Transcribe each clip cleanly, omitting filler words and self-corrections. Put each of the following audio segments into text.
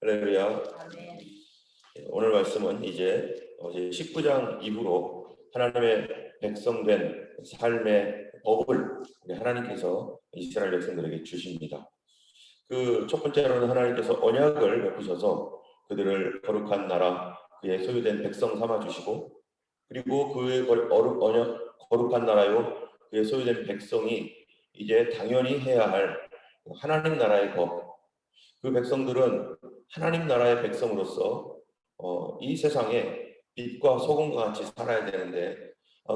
할렐루야. 오늘 말씀은 이제 19장 이후로 하나님의 백성된 삶의 법을 하나님께서 이스라엘 백성들에게 주십니다. 그 첫 번째로는 하나님께서 언약을 베푸셔서 그들을 거룩한 나라, 그의 소유된 백성 삼아 주시고, 그리고 그의 거룩한 나라요, 그의 소유된 백성이 이제 당연히 해야 할 하나님 나라의 법, 그 백성들은 하나님 나라의 백성으로서 이 세상에 빛과 소금과 같이 살아야 되는데,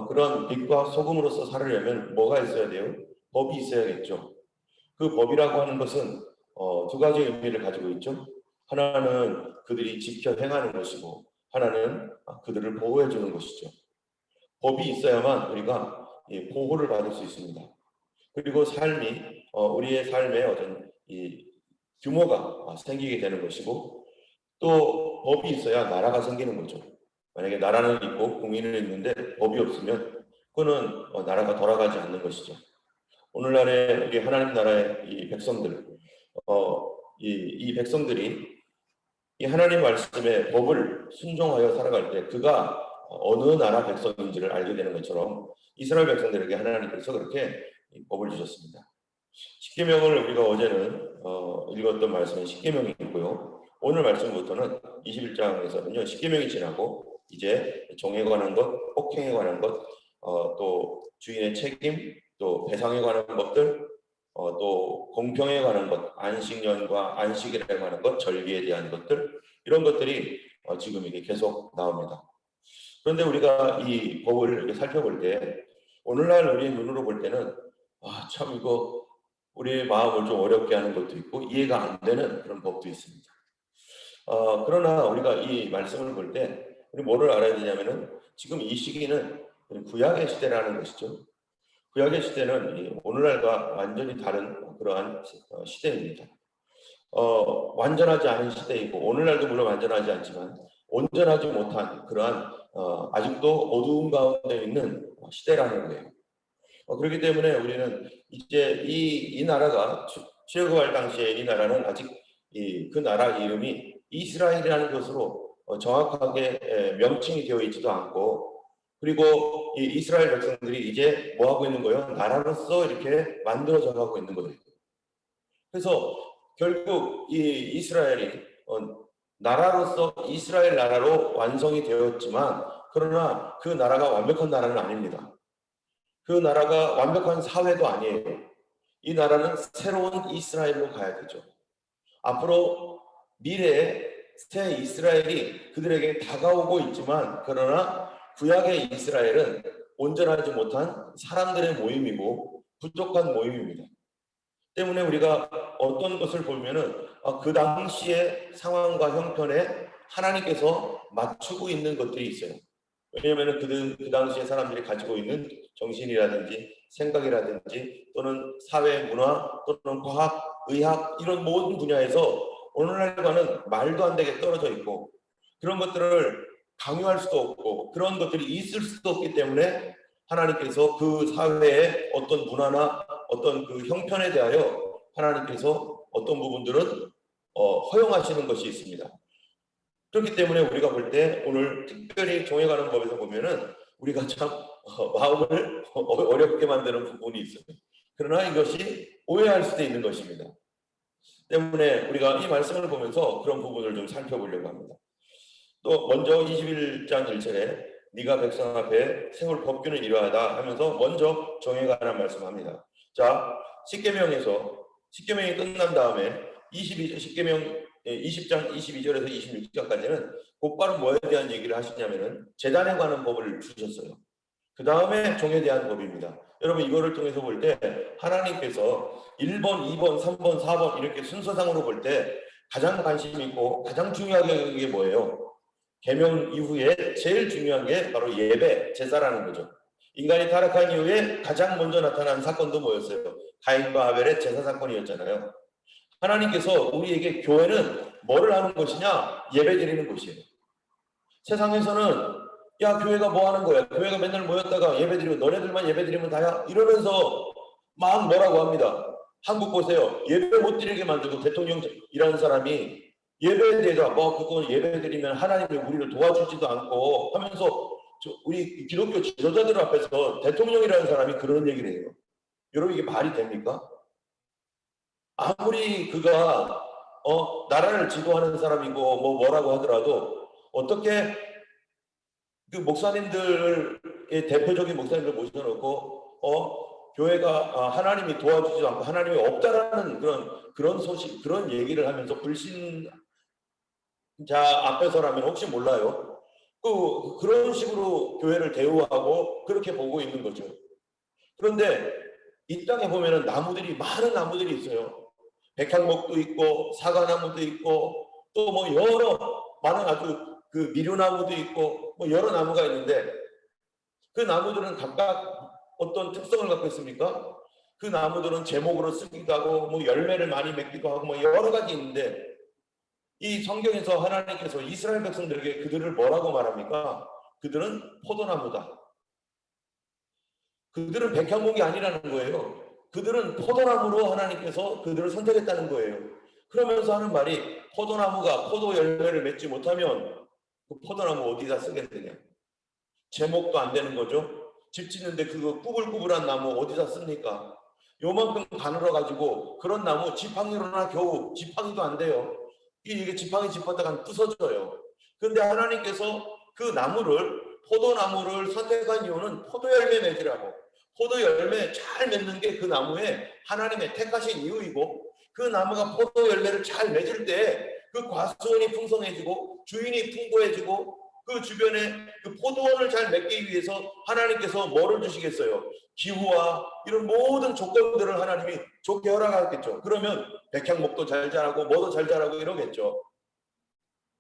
그런 빛과 소금으로서 살으려면 뭐가 있어야 돼요? 법이 있어야겠죠. 그 법이라고 하는 것은 두 가지 의미를 가지고 있죠. 하나는 그들이 지켜 행하는 것이고, 하나는 그들을 보호해 주는 것이죠. 법이 있어야만 우리가 보호를 받을 수 있습니다. 그리고 삶이 우리의 삶의 어떤 이 규모가 생기게 되는 것이고, 또 법이 있어야 나라가 생기는 거죠. 만약에 나라는 있고 국민은 있는데 법이 없으면 그거는 나라가 돌아가지 않는 것이죠. 오늘날의 우리 하나님 나라의 이 백성들, 이 백성들이 이 하나님 말씀의 법을 순종하여 살아갈 때 그가 어느 나라 백성인지를 알게 되는 것처럼 이스라엘 백성들에게 하나님께서 그렇게 법을 주셨습니다. 십계명을 우리가 어제는 읽었던 말씀은 십계명이 있고요. 오늘 말씀부터는 21장에서는요. 십계명이 지나고 이제 종에 관한 것, 폭행에 관한 것, 또 주인의 책임, 또 배상에 관한 것들, 또 공평에 관한 것, 안식년과 안식일에 관한 것, 절기에 대한 것들, 이런 것들이 지금 이게 계속 나옵니다. 그런데 우리가 이 법을 이렇게 살펴볼 때 오늘날 우리의 눈으로 볼 때는 참 이거 우리의 마음을 좀 어렵게 하는 것도 있고 이해가 안 되는 그런 법도 있습니다. 그러나 우리가 이 말씀을 볼 때 우리 뭐를 알아야 되냐면은 지금 이 시기는 구약의 시대라는 것이죠. 구약의 시대는 오늘날과 완전히 다른 그러한 시대입니다. 완전하지 않은 시대이고 오늘날도 물론 완전하지 않지만 온전하지 못한 그러한 아직도 어두운 가운데 있는 시대라는 거예요. 그렇기 때문에 우리는 이제 이 나라가 출애굽할 당시에 이 나라는 아직 그 나라 이름이 이스라엘이라는 것으로 정확하게 명칭이 되어 있지도 않고, 그리고 이 이스라엘 백성들이 이제 뭐 하고 있는 거예요? 나라로서 이렇게 만들어져 가고 있는 거예요. 그래서 결국 이 이스라엘이 나라로서 이스라엘 나라로 완성이 되었지만, 그러나 그 나라가 완벽한 나라는 아닙니다. 그 나라가 완벽한 사회도 아니에요. 이 나라는 새로운 이스라엘로 가야 되죠. 앞으로 미래에 새 이스라엘이 그들에게 다가오고 있지만, 그러나 구약의 이스라엘은 온전하지 못한 사람들의 모임이고 부족한 모임입니다. 때문에 우리가 어떤 것을 보면은 그 당시의 상황과 형편에 하나님께서 맞추고 있는 것들이 있어요. 왜냐하면 그 당시에 사람들이 가지고 있는 정신이라든지 생각이라든지 또는 사회 문화 또는 과학, 의학 이런 모든 분야에서 오늘날과는 말도 안 되게 떨어져 있고, 그런 것들을 강요할 수도 없고 그런 것들이 있을 수도 없기 때문에 하나님께서 그 사회의 어떤 문화나 어떤 그 형편에 대하여 하나님께서 어떤 부분들은 허용하시는 것이 있습니다. 그렇기 때문에 우리가 볼 때 오늘 특별히 종에 관한 법에서 보면은 우리가 참 마음을 어렵게 만드는 부분이 있어요. 그러나 이것이 오해할 수도 있는 것입니다. 때문에 우리가 이 말씀을 보면서 그런 부분을 좀 살펴보려고 합니다. 또 먼저 21장 1절에 네가 백성 앞에 세울 법규는 이러하다 하면서 먼저 종에 관한 말씀합니다. 자, 십계명이 끝난 다음에 10계명 20장 22절에서 26절까지는 곧바로 뭐에 대한 얘기를 하시냐면은 제단에 관한 법을 주셨어요. 그 다음에 종에 대한 법입니다. 여러분 이거를 통해서 볼 때 하나님께서 1번, 2번, 3번, 4번 이렇게 순서상으로 볼 때 가장 관심 있고 가장 중요하게 여기는 게 뭐예요? 계명 이후에 제일 중요한 게 바로 예배, 제사라는 거죠. 인간이 타락한 이후에 가장 먼저 나타난 사건도 뭐였어요? 가인과 아벨의 제사 사건이었잖아요. 하나님께서 우리에게 교회는 뭐를 하는 곳이냐? 예배 드리는 곳이에요. 세상에서는 야 교회가 뭐 하는 거야? 교회가 맨날 모였다가 예배 드리고 너네들만 예배 드리면 다야? 이러면서 막 뭐라고 합니다. 한국 보세요. 예배 못 드리게 만들고 대통령이라는 사람이 예배에 대해서 뭐 그건 예배 드리면 하나님이 우리를 도와주지도 않고 하면서 우리 기독교 지도자들 앞에서 대통령이라는 사람이 그런 얘기를 해요. 여러분 이게 말이 됩니까? 아무리 그가 나라를 지도하는 사람이고 뭐라고 하더라도 어떻게 그 목사님들의 대표적인 목사님들 모셔놓고 교회가 하나님이 도와주지도 않고 하나님이 없다라는 그런 소식, 그런 얘기를 하면서 불신자 앞에서라면 혹시 몰라요. 그런 식으로 교회를 대우하고 그렇게 보고 있는 거죠. 그런데 이 땅에 보면은 나무들이, 많은 나무들이 있어요. 백향목도 있고 사과나무도 있고 또 뭐 여러 많은 아주 그 미류나무도 있고 뭐 여러 나무가 있는데 그 나무들은 각각 어떤 특성을 갖고 있습니까? 그 나무들은 제목으로 쓰기도 하고 뭐 열매를 많이 맺기도 하고 뭐 여러 가지 있는데 이 성경에서 하나님께서 이스라엘 백성들에게 그들을 뭐라고 말합니까? 그들은 포도나무다. 그들은 백향목이 아니라는 거예요. 그들은 포도나무로 하나님께서 그들을 선택했다는 거예요. 그러면서 하는 말이 포도나무가 포도 열매를 맺지 못하면 그 포도나무 어디다 쓰겠느냐. 제목도 안 되는 거죠. 집 짓는데 그거 꾸불꾸불한 나무 어디다 씁니까? 요만큼 가늘어 가지고 그런 나무 지팡이로나 겨우 지팡이도 안 돼요. 이게 지팡이 짚었다가 부서져요. 그런데 하나님께서 그 나무를, 포도나무를 선택한 이유는 포도 열매 맺으라고. 포도 열매 잘 맺는 게 그 나무의 하나님의 택하신 이유이고, 그 나무가 포도 열매를 잘 맺을 때 그 과수원이 풍성해지고 주인이 풍부해지고 그 주변에 그 포도원을 잘 맺기 위해서 하나님께서 뭐를 주시겠어요? 기후와 이런 모든 조건들을 하나님이 좋게 허락하겠죠. 그러면 백향목도 잘 자라고 뭐도 잘 자라고 이러겠죠.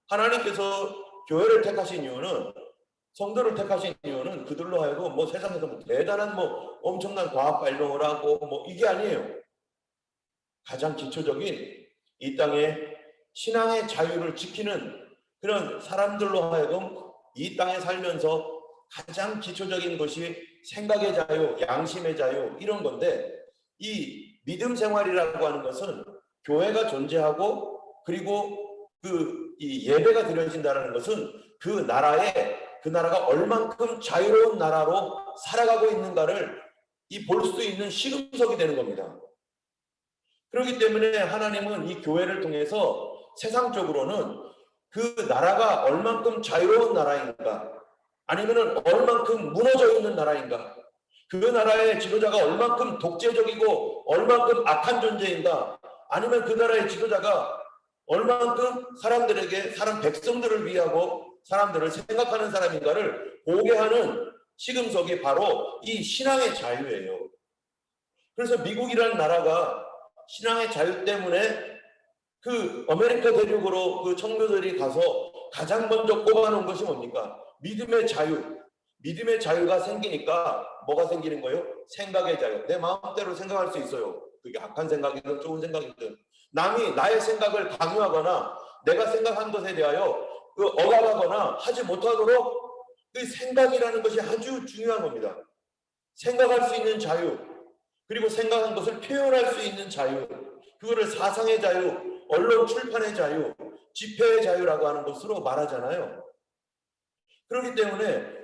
하나님께서 교회를 택하신 이유는, 성도를 택하신 이유는 그들로 하여금 뭐 세상에서 뭐 대단한 뭐 엄청난 과학 발명을 하고 뭐 이게 아니에요. 가장 기초적인 이 땅에 신앙의 자유를 지키는 그런 사람들로 하여금 이 땅에 살면서 가장 기초적인 것이 생각의 자유, 양심의 자유 이런 건데, 이 믿음 생활이라고 하는 것은 교회가 존재하고 그리고 이 예배가 드려진다는 것은 그 나라가 얼만큼 자유로운 나라로 살아가고 있는가를 볼 수 있는 시금석이 되는 겁니다. 그렇기 때문에 하나님은 이 교회를 통해서 세상적으로는 그 나라가 얼만큼 자유로운 나라인가, 아니면 얼만큼 무너져 있는 나라인가, 그 나라의 지도자가 얼만큼 독재적이고 얼만큼 악한 존재인가, 아니면 그 나라의 지도자가 얼만큼 사람 백성들을 위하고 사람들을 생각하는 사람인가를 보게 하는 시금석이 바로 이 신앙의 자유예요. 그래서 미국이라는 나라가 신앙의 자유 때문에 그 아메리카 대륙으로 그 청교들이 가서 가장 먼저 꼽아놓은 것이 뭡니까? 믿음의 자유. 믿음의 자유가 생기니까 뭐가 생기는 거예요? 생각의 자유. 내 마음대로 생각할 수 있어요. 그게 악한 생각이든 좋은 생각이든. 남이 나의 생각을 강요하거나 내가 생각한 것에 대하여 억압하거나 하지 못하도록 그 생각이라는 것이 아주 중요한 겁니다. 생각할 수 있는 자유, 그리고 생각한 것을 표현할 수 있는 자유, 그거를 사상의 자유, 언론 출판의 자유, 집회의 자유라고 하는 것으로 말하잖아요. 그렇기 때문에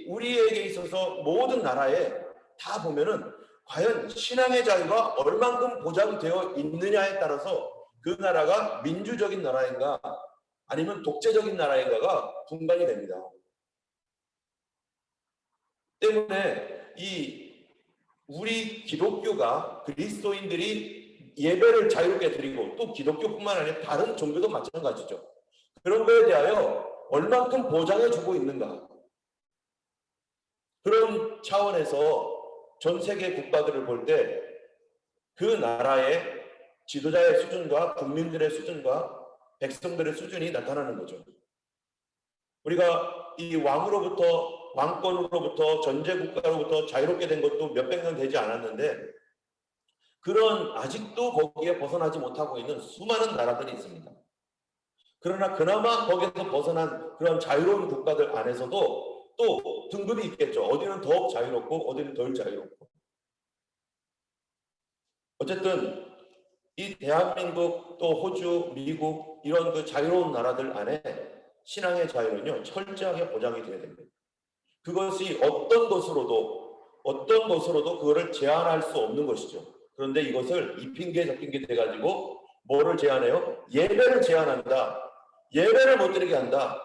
우리에게 있어서 모든 나라에 다 보면은 과연 신앙의 자유가 얼만큼 보장되어 있느냐에 따라서 그 나라가 민주적인 나라인가 아니면 독재적인 나라인가가 분간이 됩니다. 때문에 우리 기독교가, 그리스도인들이 예배를 자유롭게 드리고, 또 기독교뿐만 아니라 다른 종교도 마찬가지죠. 그런 거에 대하여 얼만큼 보장해 주고 있는가. 그런 차원에서 전 세계 국가들을 볼 때 그 나라의 지도자의 수준과 국민들의 수준과 백성들의 수준이 나타나는 거죠. 우리가 이 왕권으로부터 전제국가로부터 자유롭게 된 것도 몇백 년 되지 않았는데, 그런 아직도 거기에 벗어나지 못하고 있는 수많은 나라들이 있습니다. 그러나 그나마 거기에서 벗어난 그런 자유로운 국가들 안에서도 또 등급이 있겠죠. 어디는 더 자유롭고 어디는 덜 자유롭고. 어쨌든 이 대한민국 또 호주, 미국 이런 그 자유로운 나라들 안에 신앙의 자유는요 철저하게 보장이 돼야 됩니다. 그것이 어떤 것으로도 그거를 제한할 수 없는 것이죠. 그런데 이것을 이 핑계 저 핑계 대가지고 뭐를 제한해요? 예배를 제한한다. 예배를 못 드리게 한다.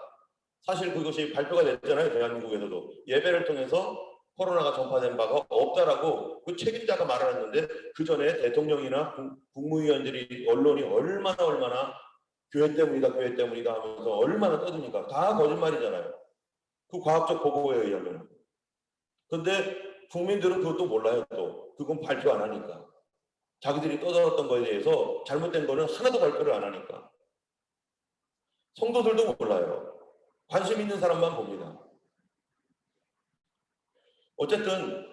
사실 그것이 발표가 됐잖아요. 대한민국에서도 예배를 통해서 코로나가 전파된 바가 없다라고 그 책임자가 말하는데 그 전에 대통령이나 국무위원들이 언론이 얼마나 교회 때문이다 하면서 얼마나 떠드니까 다 거짓말이잖아요. 그 과학적 보고에 의하면. 근데 국민들은 그것도 몰라요. 또 그건 발표 안 하니까. 자기들이 떠들었던 거에 대해서 잘못된 거는 하나도 발표를 안 하니까. 성도들도 몰라요. 관심 있는 사람만 봅니다. 어쨌든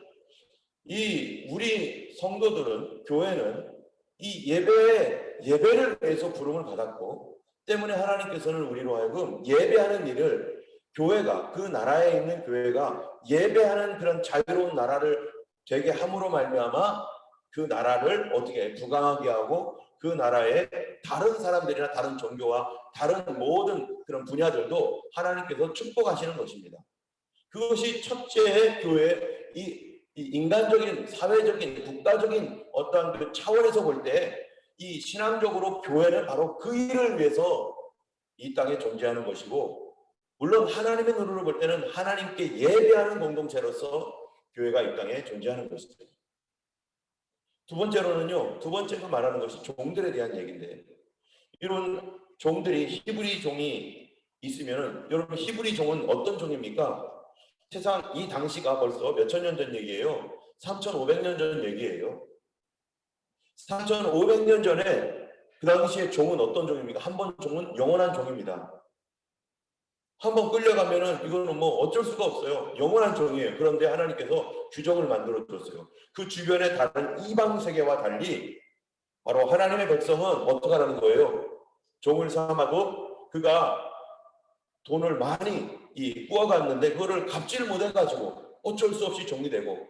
이 우리 성도들은 교회는 이 예배를 위해서 부름을 받았고 때문에 하나님께서는 우리로 하여금 예배하는 일을 교회가 그 나라에 있는 교회가 예배하는 그런 자유로운 나라를 되게 함으로 말미암아 그 나라를 어떻게 부강하게 하고 그 나라의 다른 사람들이나 다른 종교와 다른 모든 그런 분야들도 하나님께서 축복하시는 것입니다. 그것이 첫째 교회 이 인간적인 사회적인 국가적인 어떤 그 차원에서 볼 때 이 신앙적으로 교회는 바로 그 일을 위해서 이 땅에 존재하는 것이고 물론 하나님의 눈으로 볼 때는 하나님께 예배하는 공동체로서 교회가 이 땅에 존재하는 것이죠. 두 번째로 말하는 것이 종들에 대한 얘기인데 이런 종들이 히브리 종이 있으면은 여러분 히브리 종은 어떤 종입니까? 세상 이 당시가 벌써 몇천 년 전 얘기예요. 3,500년 전 얘기예요. 3,500년 전에 그 당시에 종은 어떤 종입니까? 한 번 종은 영원한 종입니다. 한 번 끌려가면은 이거는 뭐 어쩔 수가 없어요. 영원한 종이에요. 그런데 하나님께서 규정을 만들어 줬어요. 그 주변의 다른 이방 세계와 달리 바로 하나님의 백성은 어떻게 하라는 거예요? 종을 삼아도 그가 돈을 많이 꾸어갔는데 그거를 갚지를 못해가지고 어쩔 수 없이 종이 되고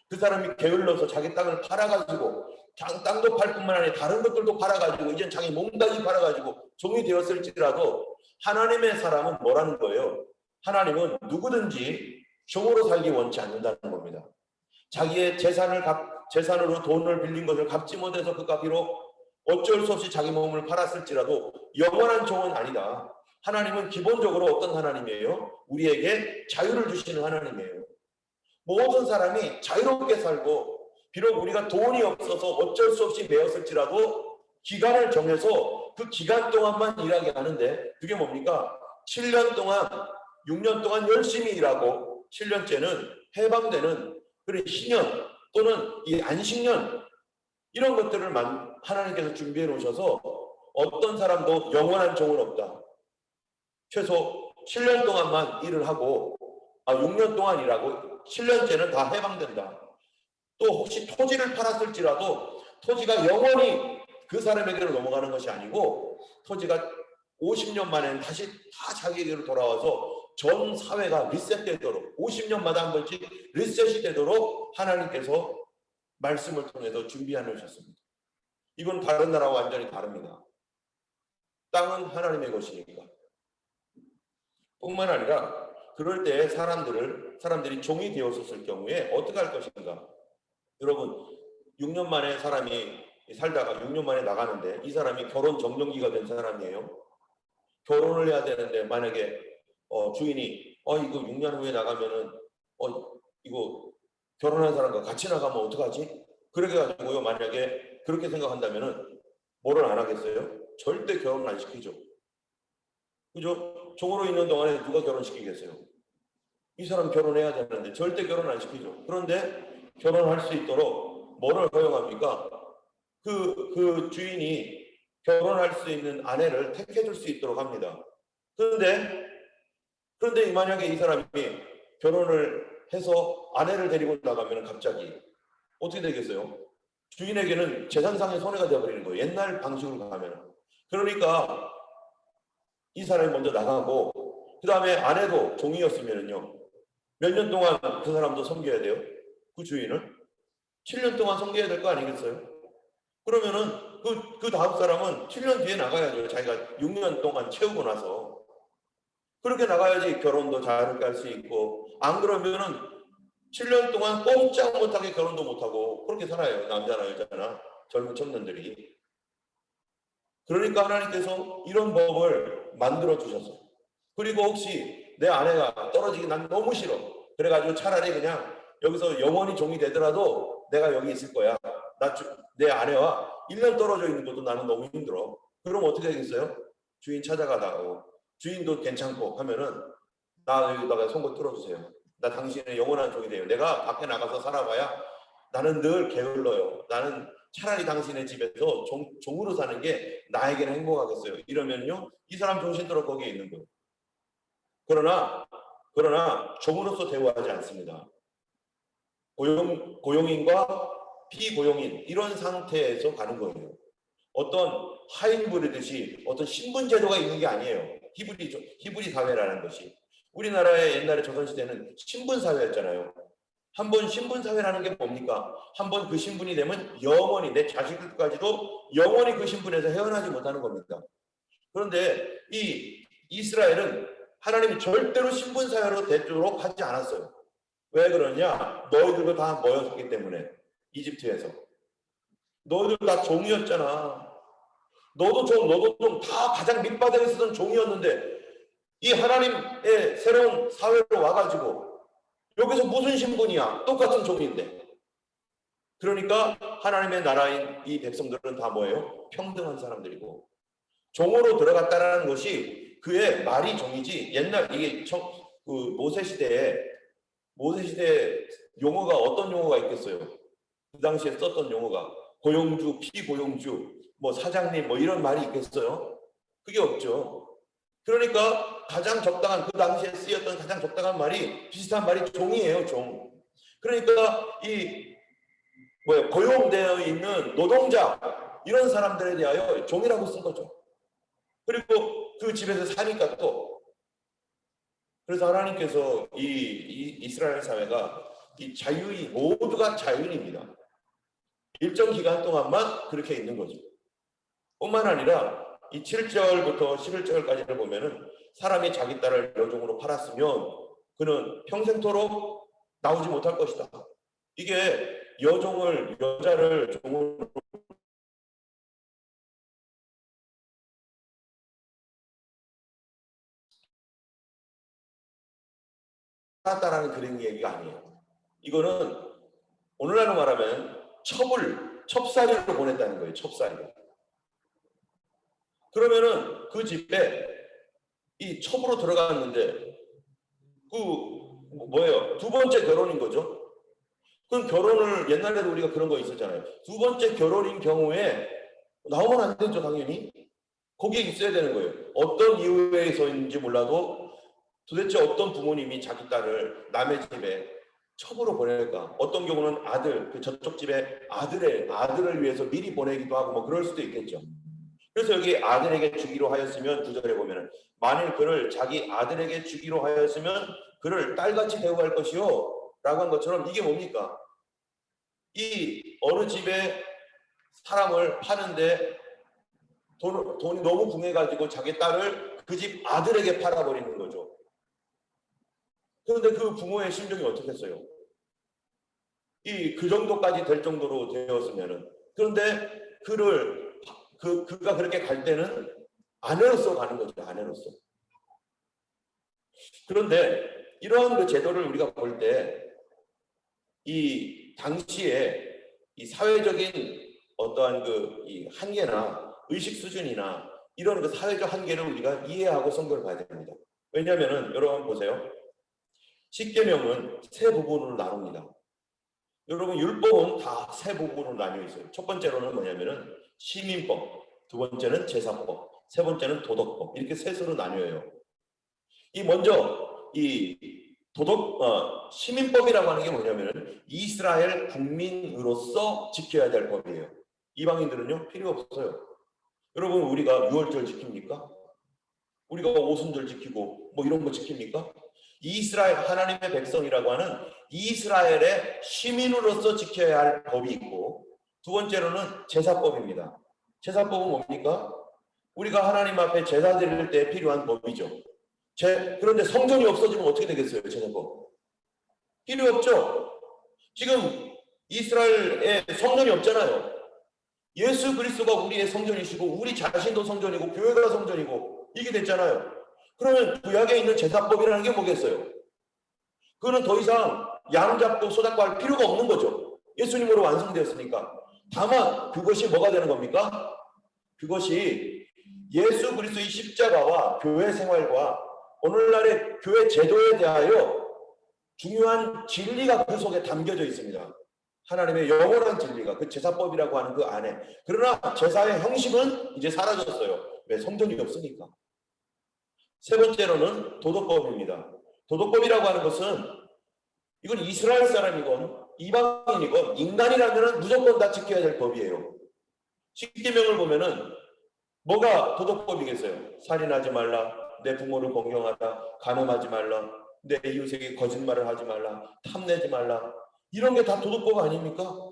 그 사람이 게을러서 자기 땅을 팔아가지고 땅도 팔 뿐만 아니라 다른 것들도 팔아가지고 이제 자기 몸까지 팔아가지고 종이 되었을지라도 하나님의 사람은 뭐라는 거예요? 하나님은 누구든지 종으로 살기 원치 않는다는 겁니다. 자기의 재산으로 돈을 빌린 것을 갚지 못해서 그가 비록 어쩔 수 없이 자기 몸을 팔았을지라도 영원한 종은 아니다. 하나님은 기본적으로 어떤 하나님이에요? 우리에게 자유를 주시는 하나님이에요. 모든 사람이 자유롭게 살고 비록 우리가 돈이 없어서 어쩔 수 없이 매였을지라도 기간을 정해서 그 기간 동안만 일하게 하는데 그게 뭡니까? 7년 동안 6년 동안 열심히 일하고 7년째는 해방되는 그런 희년 또는 이 안식년 이런 것들을 하나님께서 준비해 놓으셔서 어떤 사람도 영원한 종은 없다. 최소 7년 동안만 일을 하고 6년 동안 일하고 7년째는 다 해방된다. 또 혹시 토지를 팔았을지라도 토지가 영원히 그 사람에게로 넘어가는 것이 아니고 토지가 50년 만에는 다시 다 자기에게로 돌아와서 전 사회가 리셋되도록 50년마다 한 번씩 리셋이 되도록 하나님께서 말씀을 통해서 준비해 놓으셨습니다. 이건 다른 나라와 완전히 다릅니다. 땅은 하나님의 것이니까. 뿐만 아니라 그럴 때 사람들이 종이 되었을 경우에 어떻게 할 것인가? 여러분 6년 만에 사람이 살다가 6년 만에 나가는데 이 사람이 결혼 정년기가 된 사람이에요. 결혼을 해야 되는데 만약에 주인이 이거 6년 후에 나가면은 이거 결혼한 사람과 같이 나가면 어떡하지? 그렇게 가지고요 만약에 그렇게 생각한다면은 뭐를 안 하겠어요? 절대 결혼 안 시키죠. 그죠? 종으로 있는 동안에 누가 결혼시키겠어요? 이 사람 결혼해야 되는데 절대 결혼 안 시키죠. 그런데 결혼할 수 있도록 뭐를 허용합니까? 그 주인이 결혼할 수 있는 아내를 택해줄 수 있도록 합니다. 그런데 만약에 이 사람이 결혼을 해서 아내를 데리고 나가면 갑자기 어떻게 되겠어요? 주인에게는 재산상의 손해가 되어버리는 거예요. 옛날 방식으로 가면. 그러니까 이 사람이 먼저 나가고 그 다음에 아내도 종이었으면요. 몇 년 동안 그 사람도 섬겨야 돼요? 그 주인을? 7년 동안 섬겨야 될 거 아니겠어요? 그러면은 그 다음 사람은 7년 뒤에 나가야죠. 자기가 6년 동안 채우고 나서. 그렇게 나가야지 결혼도 자유롭게 할 수 있고, 안 그러면은 7년 동안 꼼짝 못하게 결혼도 못하고 그렇게 살아요. 남자나 여자나 젊은 청년들이. 그러니까 하나님께서 이런 법을 만들어 주셨어요. 그리고 혹시 내 아내가 떨어지기 난 너무 싫어. 그래가지고 차라리 그냥 여기서 영원히 종이 되더라도 내가 여기 있을 거야. 내 아내와 1년 떨어져 있는 것도 나는 너무 힘들어. 그럼 어떻게 하겠어요? 주인 찾아가다가 주인도 괜찮고 하면은 나 여기다가 송곳 틀어주세요. 나 당신의 영원한 종이 돼요. 내가 밖에 나가서 살아봐야 나는 늘 게을러요. 나는 차라리 당신의 집에서 종으로 사는 게 나에게는 행복하겠어요. 이러면요, 이 사람 정신대로 거기에 있는 거예요. 그러나 종으로서 대우하지 않습니다. 고용인과 피고용인 이런 상태에서 가는 거예요. 어떤 하인 부리듯이 어떤 신분 제도가 있는 게 아니에요. 히브리 사회라는 것이. 우리나라의 옛날에 조선시대는 신분 사회였잖아요. 한번 신분 사회라는 게 뭡니까? 한번 그 신분이 되면 영원히 내 자식들까지도 영원히 그 신분에서 헤어나지 못하는 겁니다. 그런데 이 이스라엘은 하나님이 절대로 신분 사회로 되도록 하지 않았어요. 왜 그러냐? 너희들도 다 모였기 때문에. 이집트에서 너희들 다 종이었잖아. 너도 좀 다 가장 밑바닥에 쓰던 종이었는데 이 하나님의 새로운 사회로 와가지고 여기서 무슨 신분이야? 똑같은 종인데. 그러니까 하나님의 나라인 이 백성들은 다 뭐예요? 평등한 사람들이고 종으로 들어갔다라는 것이 그의 말이 종이지. 옛날 이게 모세 시대에 용어가 어떤 용어가 있겠어요? 그 당시에 썼던 용어가 고용주, 피고용주, 뭐 사장님 뭐 이런 말이 있겠어요? 그게 없죠. 그러니까 가장 적당한 그 당시에 쓰였던 가장 적당한 말이 비슷한 말이 종이에요, 종. 그러니까 고용되어 있는 노동자 이런 사람들에 대하여 종이라고 쓴 거죠. 그리고 그 집에서 사니까 또 그래서 하나님께서 이 이스라엘 사회가 이 자유의 모두가 자유인입니다. 일정 기간 동안만 그렇게 있는 거죠. 뿐만 아니라 이 7절부터 11절까지를 보면은 사람이 자기 딸을 여종으로 팔았으면 그는 평생토록 나오지 못할 것이다. 이게 여자를 종으로 팔았다라는 그런 얘기가 아니에요. 이거는 오늘날로 말하면 첩살이로 보냈다는 거예요. 첩살이로. 그러면은 그 집에 이 첩으로 들어갔는데 두 번째 결혼인 거죠. 그럼 결혼을 옛날에도 우리가 그런 거 있었잖아요. 두 번째 결혼인 경우에 나오면 안 되죠, 당연히. 거기에 있어야 되는 거예요. 어떤 이유에서인지 몰라도 도대체 어떤 부모님이 자기 딸을 남의 집에 첩으로 보낼까? 어떤 경우는 저쪽 집에 아들을 위해서 미리 보내기도 하고 뭐 그럴 수도 있겠죠. 그래서 여기 아들에게 주기로 하였으면 9절에 보면은 만일 그를 자기 아들에게 주기로 하였으면 그를 딸같이 대우할 것이요 라고 한 것처럼 이게 뭡니까? 이 어느 집에 사람을 파는데 돈이 너무 궁해가지고 자기 딸을 그 집 아들에게 팔아버리는 거죠. 그런데 그 부모의 심정이 어떻겠어요? 그 정도까지 될 정도로 되었으면은. 그런데 그가 그렇게 갈 때는 아내로서 가는 거죠. 아내로서. 그런데 이러한 그 제도를 우리가 볼 때 이 당시에 이 사회적인 어떠한 이 한계나 의식 수준이나 이런 그 사회적 한계를 우리가 이해하고 선거를 봐야 됩니다. 왜냐하면은 여러분 보세요. 십계명은 세 부분으로 나눕니다. 여러분 율법은 다 세 부분으로 나뉘어 있어요. 첫 번째로는 뭐냐면은 시민법, 두 번째는 제사법, 세 번째는 도덕법 이렇게 셋으로 나뉘어요. 먼저 시민법이라고 하는 게 뭐냐면은 이스라엘 국민으로서 지켜야 될 법이에요. 이방인들은요 필요 없어요. 여러분 우리가 유월절 지킵니까? 우리가 오순절 지키고 뭐 이런 거 지킵니까? 이스라엘 하나님의 백성이라고 하는 이스라엘의 시민으로서 지켜야 할 법이 있고 두 번째로는 제사법입니다. 제사법은 뭡니까? 우리가 하나님 앞에 제사 드릴 때 필요한 법이죠. 그런데 성전이 없어지면 어떻게 되겠어요? 제사법. 필요 없죠. 지금 이스라엘에 성전이 없잖아요. 예수 그리스도가 우리의 성전이시고 우리 자신도 성전이고 교회가 성전이고 이게 됐잖아요. 그러면 구약에 있는 제사법이라는 게 뭐겠어요? 그거는 더 이상 양 잡고 소 잡고 할 필요가 없는 거죠. 예수님으로 완성되었으니까. 다만 그것이 뭐가 되는 겁니까? 그것이 예수 그리스도의 십자가와 교회 생활과 오늘날의 교회 제도에 대하여 중요한 진리가 그 속에 담겨져 있습니다. 하나님의 영원한 진리가 그 제사법이라고 하는 그 안에. 그러나 제사의 형식은 이제 사라졌어요. 왜? 성전이 없으니까. 세 번째로는 도덕법입니다. 도덕법이라고 하는 것은 이건 이스라엘 사람이건 이방인이건 인간이라면 무조건 다 지켜야 될 법이에요. 십계명을 보면은 뭐가 도덕법이겠어요? 살인하지 말라, 내 부모를 공경하라, 간음하지 말라, 내 이웃에게 거짓말을 하지 말라, 탐내지 말라. 이런 게 다 도덕법 아닙니까?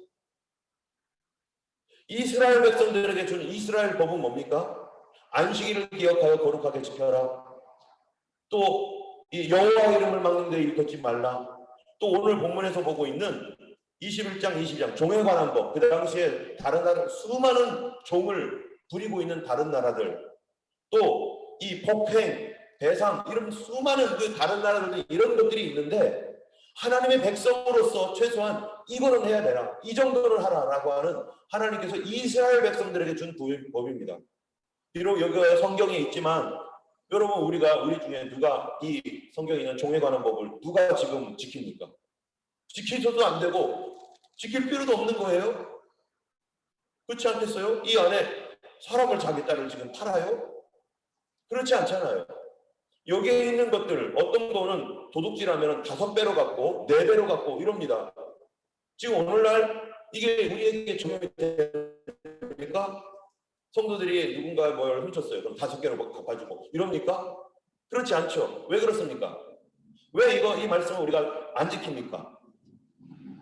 이스라엘 백성들에게 준 이스라엘 법은 뭡니까? 안식일을 기억하여 거룩하게 지켜라. 또 이 여호와 이름을 막는 데 일컫지 말라. 또 오늘 본문에서 보고 있는 21장 20장 종에 관한 법. 그 당시에 다른 나라 수많은 종을 부리고 있는 다른 나라들, 또 이 폭행, 배상 이런 수많은 그 다른 나라들도 이런 것들이 있는데 하나님의 백성으로서 최소한 이거는 해야 되라, 이 정도는 하라라고 하는 하나님께서 이스라엘 백성들에게 준 법입니다. 비록 여기 성경에 있지만 여러분 우리 중에 누가 이 성경에 있는 종에 관한 법을 누가 지금 지킵니까? 지키셔도 안 되고 지킬 필요도 없는 거예요. 그렇지 않겠어요? 이 안에 사람을 자기 딸을 지금 팔아요? 그렇지 않잖아요. 여기에 있는 것들 어떤 거는 도둑질하면 5배로 갚고 4배로 갚고 이럽니다. 지금 오늘날 이게 우리에게 적용이 됩니까? 성도들이 누군가 뭘 훔쳤어요. 그럼 5개로 갚아주고 이럽니까? 그렇지 않죠. 왜 그렇습니까? 왜 이 말씀을 우리가 안 지킵니까?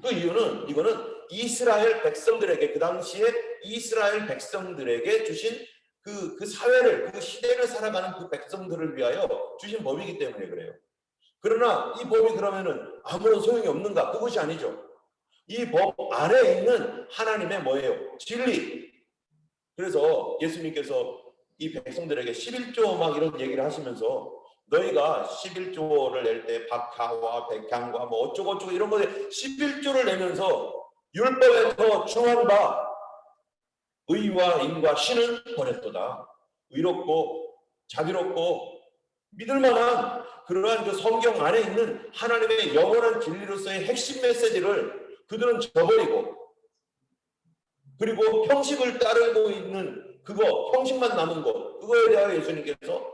그 이유는 이거는 이스라엘 백성들에게 그 당시에 이스라엘 백성들에게 주신 그 사회를 그 시대를 살아가는 그 백성들을 위하여 주신 법이기 때문에 그래요. 그러나 이 법이 그러면은 아무런 소용이 없는가? 그것이 아니죠. 이 법 안에 있는 하나님의 뭐예요? 진리. 그래서 예수님께서 이 백성들에게 11조 막 이런 얘기를 하시면서 너희가 11조를 낼 때 박하와 백향과 뭐 어쩌고 이런 거에 11조를 내면서 율법에 더 중한 바 의와 인과 신은 버렸도다. 의롭고 자비롭고 믿을만한 그러한 그 성경 안에 있는 하나님의 영원한 진리로서의 핵심 메시지를 그들은 저버리고 그리고 형식을 따르고 있는 그거 형식만 남은 것 그거에 대하여 예수님께서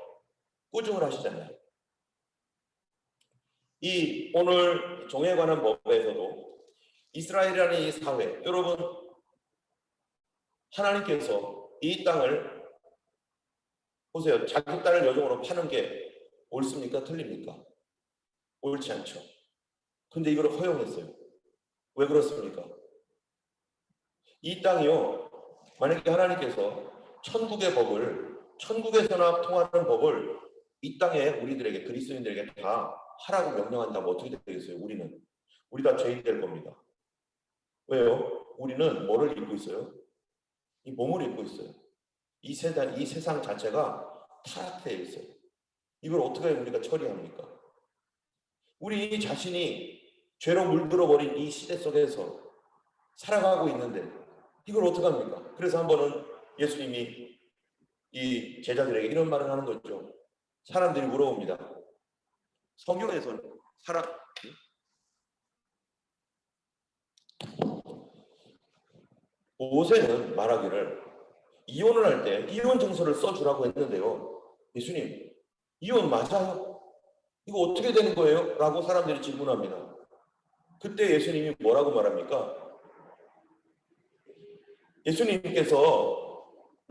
꾸중을 하시잖아요. 이 오늘 종에 관한 법에서도 이스라엘이라는 이 사회 여러분 하나님께서 이 땅을 보세요. 자기 딸을 여종으로 파는 게 옳습니까? 틀립니까? 옳지 않죠. 근데 이걸 허용했어요. 왜 그렇습니까? 이 땅이요. 만약에 하나님께서 천국의 법을 천국에서나 통하는 법을 이 땅에 우리들에게 그리스도인들에게 다 하라고 명령한다면 어떻게 되겠어요? 우리 다 죄인 될 겁니다. 왜요? 우리는 뭐를 입고 있어요? 이 몸을 입고 있어요. 이 세상 자체가 타락되어 있어요. 이걸 어떻게 우리가 처리합니까? 우리 자신이 죄로 물들어버린 이 시대 속에서 살아가고 있는데 이걸 어떻게 합니까? 그래서 한 번은 예수님이 이 제자들에게 이런 말을 하는 거죠. 사람들이 물어봅니다. 성경에서는 모세는 말하기를 이혼을 할 때 이혼 증서를 써주라고 했는데요. 예수님, 이혼 맞아요? 이거 어떻게 되는 거예요? 라고 사람들이 질문합니다. 그때 예수님이 뭐라고 말합니까? 예수님께서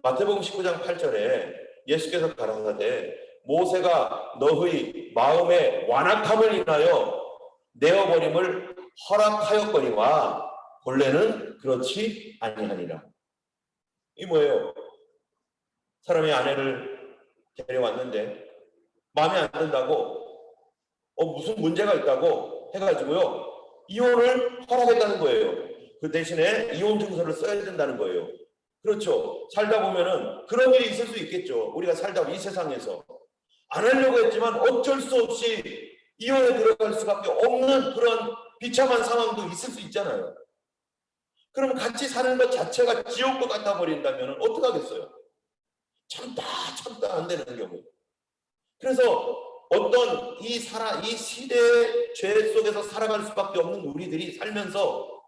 마태복음 19장 8절에 예수께서 가라사대 모세가 너의 마음의 완악함을 인하여 내어버림을 허락하였거니와 본래는 그렇지 아니하니라. 이 뭐예요? 사람이 아내를 데려왔는데 마음에 안 든다고 무슨 문제가 있다고 해가지고요 이혼을 허락했다는 거예요. 그 대신에 이혼 증서를 써야 된다는 거예요. 그렇죠. 살다 보면은 그런 일이 있을 수 있겠죠. 우리가 살다 이 세상에서 안 하려고 했지만 어쩔 수 없이 이혼에 들어갈 수밖에 없는 그런 비참한 상황도 있을 수 있잖아요. 그럼 같이 사는 것 자체가 지옥과 같아 버린다면 어떡하겠어요? 참다 안 되는 경우. 그래서 어떤 이 시대의 죄 속에서 살아갈 수밖에 없는 우리들이 살면서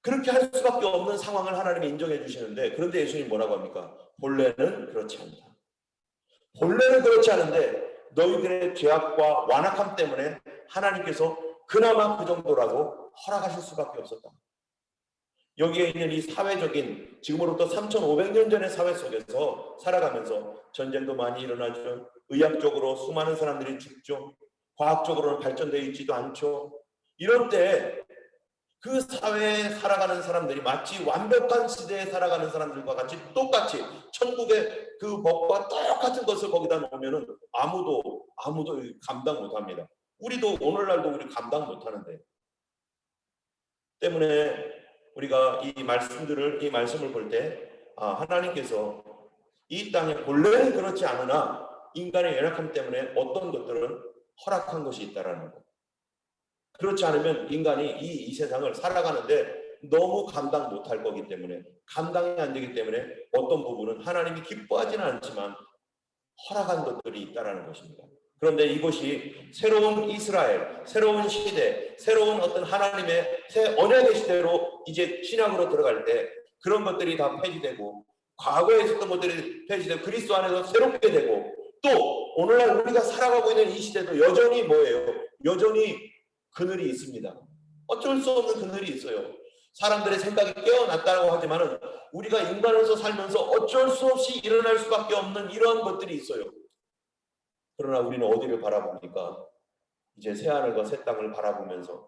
그렇게 할 수밖에 없는 상황을 하나님이 인정해 주시는데, 그런데 예수님 뭐라고 합니까? 본래는 그렇지 않다. 본래는 그렇지 않은데 너희들의 죄악과 완악함 때문에 하나님께서 그나마 그 정도라도 허락하실 수밖에 없었다. 여기에 있는 이 사회적인 지금으로부터 3,500년 전의 사회 속에서 살아가면서 전쟁도 많이 일어나죠. 의학적으로 수많은 사람들이 죽죠. 과학적으로는 발전되어 있지도 않죠. 이럴 때 그 사회에 살아가는 사람들이 마치 완벽한 시대에 살아가는 사람들과 같이 똑같이 천국의 그 법과 똑같은 것을 거기다 놓으면 아무도 감당 못합니다. 우리도 오늘날도 우리 감당 못하는데, 때문에 우리가 이 말씀을 볼 때 하나님께서 이 땅에 본래는 그렇지 않으나 인간의 연약함 때문에 어떤 것들은 허락한 것이 있다라는 것. 그렇지 않으면 인간이 이 세상을 살아가는데 너무 감당 못할 거기 때문에, 감당이 안 되기 때문에 어떤 부분은 하나님이 기뻐하지는 않지만 허락한 것들이 있다라는 것입니다. 그런데 이것이 새로운 이스라엘, 새로운 시대, 새로운 어떤 하나님의 새 언약의 시대로 이제 신약으로 들어갈 때 그런 것들이 다 폐지되고, 과거에 있었던 것들이 폐지되고 그리스도 안에서 새롭게 되고, 또 오늘날 우리가 살아가고 있는 이 시대도 여전히 뭐예요? 여전히 그늘이 있습니다. 어쩔 수 없는 그늘이 있어요. 사람들의 생각이 깨어났다고 하지만은 우리가 인간으로서 살면서 어쩔 수 없이 일어날 수밖에 없는 이러한 것들이 있어요. 그러나 우리는 어디를 바라봅니까? 이제 새하늘과 새 땅을 바라보면서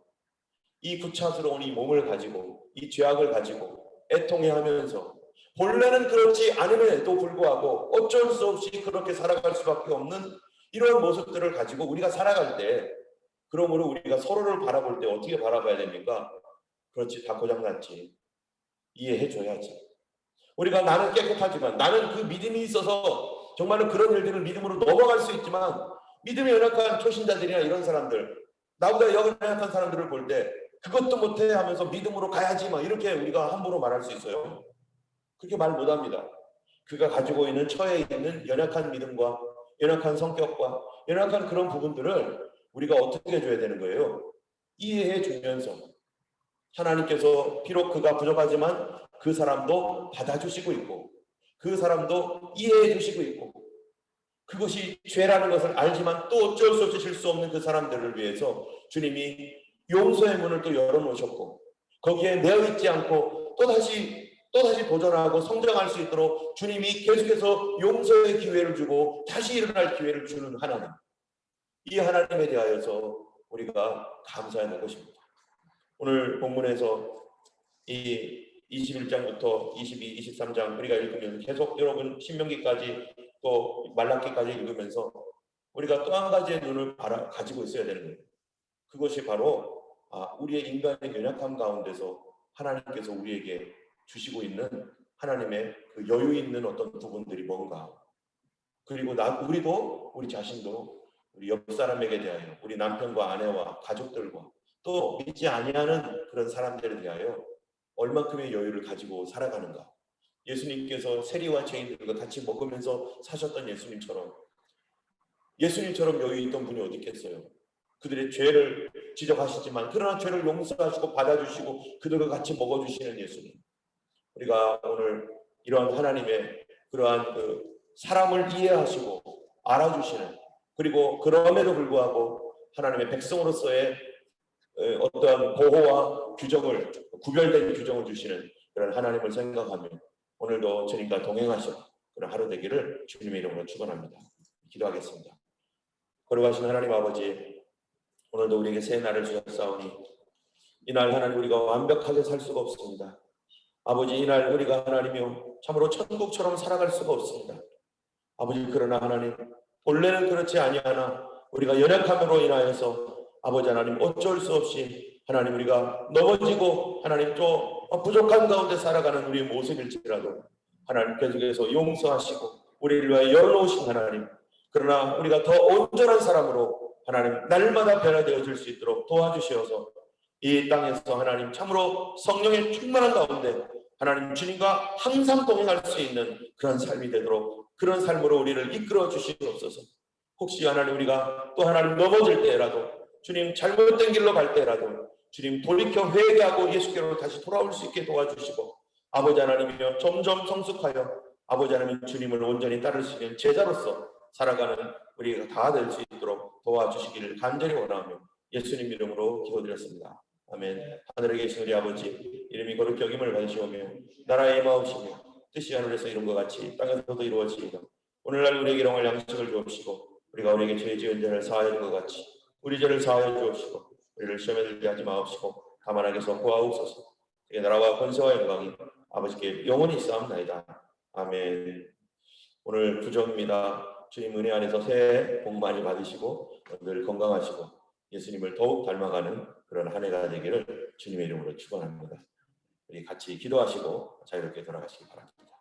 이 구차스러운 이 몸을 가지고 이 죄악을 가지고 애통해하면서 본래는 그렇지 않음에도 불구하고 어쩔 수 없이 그렇게 살아갈 수밖에 없는 이런 모습들을 가지고 우리가 살아갈 때, 그러므로 우리가 서로를 바라볼 때 어떻게 바라봐야 됩니까? 그렇지, 다 고장났지. 이해해줘야지. 우리가 나는 깨끗하지만, 나는 그 믿음이 있어서 정말로 그런 일들을 믿음으로 넘어갈 수 있지만, 믿음이 연약한 초신자들이나 이런 사람들, 나보다 연약한 사람들을 볼 때 그것도 못해 하면서 믿음으로 가야지 막 이렇게 우리가 함부로 말할 수 있어요. 그렇게 말 못합니다. 그가 가지고 있는 처해 있는 연약한 믿음과 연약한 성격과 연약한 그런 부분들을 우리가 어떻게 해줘야 되는 거예요? 이해해 주면서 하나님께서 비록 그가 부족하지만 그 사람도 받아주시고 있고 그 사람도 이해해 주시고 있고, 그것이 죄라는 것을 알지만 또 어쩔 수 없이 질 수 없는 그 사람들을 위해서 주님이 용서의 문을 또 열어놓으셨고, 거기에 매어있지 않고 또다시 도전하고 성장할 수 있도록 주님이 계속해서 용서의 기회를 주고 다시 일어날 기회를 주는 하나님, 이 하나님에 대하여서 우리가 감사해야 될 것입니다. 오늘 본문에서 이 21장부터 22, 23장 우리가 읽으면 계속 여러분 신명기까지 또 말라기까지 읽으면서 우리가 또 한 가지의 눈을 가지고 있어야 되는 거예요. 그것이 바로 우리의 인간의 연약함 가운데서 하나님께서 우리에게 주시고 있는 하나님의 그 여유 있는 어떤 부분들이 뭔가, 그리고 우리도 우리 자신도 우리 옆 사람에게 대하여, 우리 남편과 아내와 가족들과 또 믿지 아니하는 그런 사람들에 대하여 얼만큼의 여유를 가지고 살아가는가. 예수님께서 세리와 죄인들과 같이 먹으면서 사셨던 예수님처럼 여유 있던 분이 어디 있겠어요. 그들의 죄를 지적하시지만 그러나 죄를 용서하시고 받아주시고 그들과 같이 먹어주시는 예수님, 우리가 오늘 이러한 하나님의 그러한 그 사람을 이해하시고 알아주시는, 그리고 그럼에도 불구하고 하나님의 백성으로서의 어떠한 보호와 규정을, 구별된 규정을 주시는 그런 하나님을 생각하며 오늘도 주님과 동행하시는 그런 하루 되기를 주님의 이름으로 축원합니다. 기도하겠습니다. 거룩하신 하나님 아버지, 오늘도 우리에게 새 날을 주셨사오니 이날 하나님 우리가 완벽하게 살 수가 없습니다. 아버지, 이날 우리가 하나님이요 참으로 천국처럼 살아갈 수가 없습니다. 아버지, 그러나 하나님, 본래는 그렇지 아니하나 우리가 연약함으로 인하여서 아버지 하나님 어쩔 수 없이 하나님 우리가 넘어지고 하나님 또 부족한 가운데 살아가는 우리의 모습일지라도 하나님 계속해서 용서하시고 우리를 위하여 열어놓으신 하나님, 그러나 우리가 더 온전한 사람으로 하나님 날마다 변화되어질 수 있도록 도와주시어서 이 땅에서 하나님 참으로 성령의 충만한 가운데 하나님 주님과 항상 동행할 수 있는 그런 삶이 되도록, 그런 삶으로 우리를 이끌어 주시옵소서. 혹시 하나님 우리가 또 하나님 넘어질 때라도, 주님 잘못된 길로 갈 때라도 주님 돌이켜 회개하고 예수께로 다시 돌아올 수 있게 도와주시고, 아버지 하나님이여 점점 성숙하여 아버지 하나님 주님을 온전히 따를 수 있는 제자로서 살아가는 우리가 다 될 수 있도록 도와주시기를 간절히 원하며 예수님 이름으로 기도드렸습니다. 아멘. 하늘에 계신 우리 아버지, 이름이 거룩히 여김을 받으시오며 나라의 임하옵시며 뜻이 하늘에서 이룬 것 같이 땅에서도 이루어지이다. 오늘날 우리에게 일용할 양식을 주옵시고 우리가 우리에게 죄 지은 자를 사하여 준 것 같이 우리 죄를 사하여 주옵시고 우리를 시험에 들게 하지 마옵시고 다만 악에서 구하옵소서. 주의 나라와 권세와 영광이 아버지께 영원히 있사옵나이다. 아멘. 오늘 구정입니다. 주님 은혜 안에서 새해 복 많이 받으시고 늘 건강하시고 예수님을 더욱 닮아가는 그런 한 해가 되기를 주님의 이름으로 축원합니다. 우리 같이 기도하시고 자유롭게 돌아가시기 바랍니다.